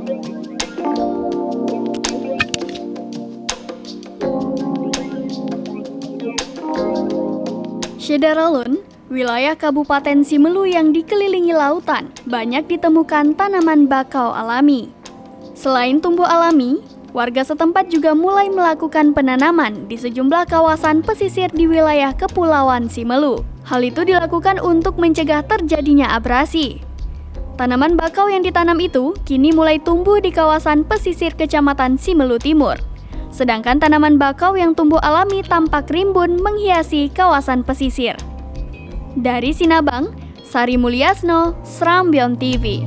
Syederalun, wilayah Kabupaten Simelu yang dikelilingi lautan, banyak ditemukan tanaman bakau alami. Selain tumbuh alami, warga setempat juga mulai melakukan penanaman di sejumlah kawasan pesisir di wilayah Kepulauan Simelu. Hal itu dilakukan untuk mencegah terjadinya abrasi. Tanaman bakau yang ditanam itu kini mulai tumbuh di kawasan pesisir Kecamatan Simelu Timur. Sedangkan tanaman bakau yang tumbuh alami tampak rimbun menghiasi kawasan pesisir. Dari Sinabang, Sari Mulyasno, Srambion TV.